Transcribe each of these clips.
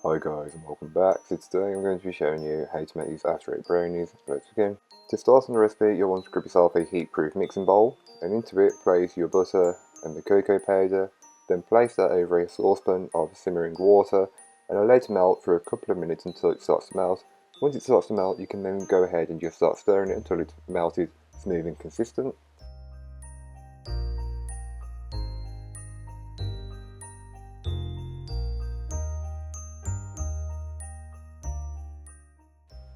Hi guys and welcome back. So today I'm going to be showing you how to make these after 8 brownies. Let's begin. To start on the recipe, you'll want to grab yourself a heat-proof mixing bowl, and into it place your butter and the cocoa powder, then place that over a saucepan of simmering water and allow it to melt for a couple of minutes until it starts to melt. Once it starts to melt, you can then go ahead and just start stirring it until it's melted, smooth and consistent.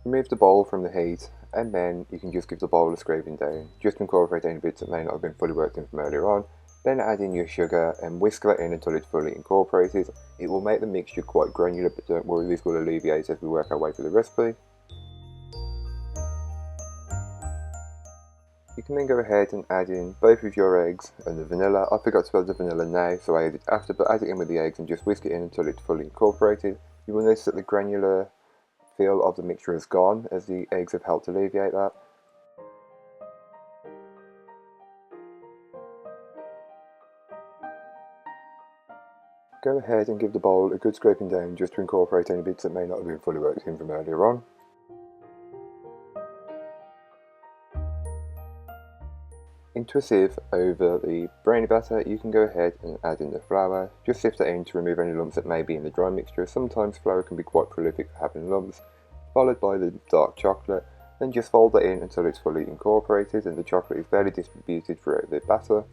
Remove the bowl from the heat, and then you can just give the bowl a scraping down, just to incorporate any bits that may not have been fully worked in from earlier on. Then add in your sugar and whisk that in until it's fully incorporated. It will make the mixture quite granular, but don't worry, this will alleviate as we work our way through the recipe. You can then go ahead and add in both of your eggs and the vanilla. I forgot to add the vanilla now, so I added it after, but add it in with the eggs and just whisk it in until it's fully incorporated. You will notice that the granular feel of the mixture is gone, as the eggs have helped alleviate that. Go ahead and give the bowl a good scraping down just to incorporate any bits that may not have been fully worked in from earlier on. Into a sieve over the brownie batter, you can go ahead and add in the flour. Just sift it in to remove any lumps that may be in the dry mixture. Sometimes flour can be quite prolific for having lumps. Followed by the dark chocolate, then just fold that in until it's fully incorporated and the chocolate is fairly distributed throughout the batter.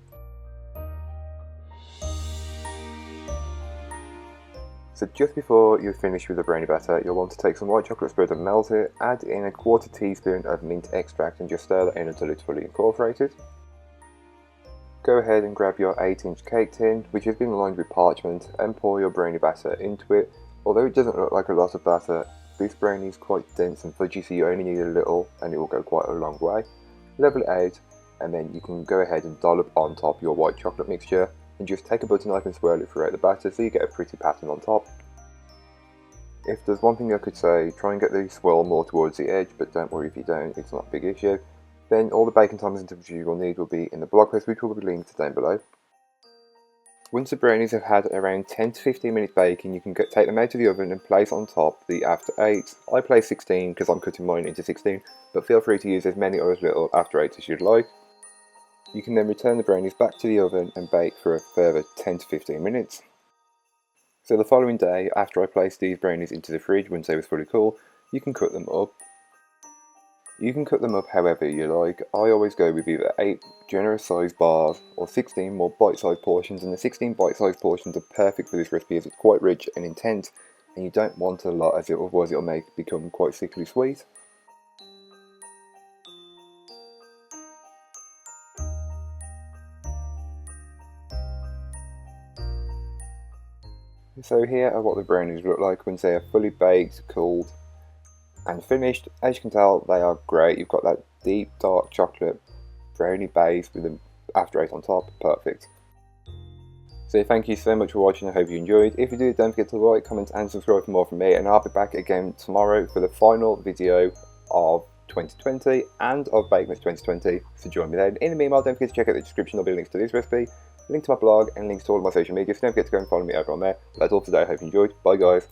So just before you finish with the brownie batter, you'll want to take some white chocolate spread and melt it, add in a quarter teaspoon of mint extract and just stir that in until it's fully incorporated. Go ahead and grab your 8-inch cake tin, which has been lined with parchment, and pour your brownie batter into it. Although it doesn't look like a lot of batter, this brownie is quite dense and fudgy, so you only need a little and it will go quite a long way. Level it out, and then you can go ahead and dollop on top your white chocolate mixture and just take a butter knife and swirl it throughout the batter so you get a pretty pattern on top. If there's one thing I could say, try and get the swirl more towards the edge, but don't worry if you don't, it's not a big issue. Then all the baking times and temperatures you will need will be in the blog post, which will be linked down below. Once the brownies have had around 10 to 15 minutes baking, you can take them out of the oven and place on top the after 8. I place 16 because I'm cutting mine into 16, but feel free to use as many or as little after 8 as you'd like. You can then return the brownies back to the oven and bake for a further 10 to 15 minutes. So the following day, after I placed these brownies into the fridge once they were fully cool, you can cut them up. You can cut them up however you like. I always go with either 8 generous sized bars or 16 more bite-sized portions, and the 16 bite-sized portions are perfect for this recipe as it's quite rich and intense and you don't want a lot, as otherwise it'll become quite sickly sweet. So here are what the brownies look like once they are fully baked, cooled and finished. As you can tell, they are great. You've got that deep dark chocolate brownie base with the after 8 on top. Perfect. So thank you so much for watching. I hope you enjoyed. If you did, don't forget to like, comment and subscribe for more from me, and I'll be back again tomorrow for the final video of 2020 and of Bakemas 2020, so join me then. In the meanwhile, don't forget to check out the description. There'll be links to this recipe, link to my blog and links to all of my social media, so don't forget to go and follow me over on there. That's all for today. I hope you enjoyed. Bye guys.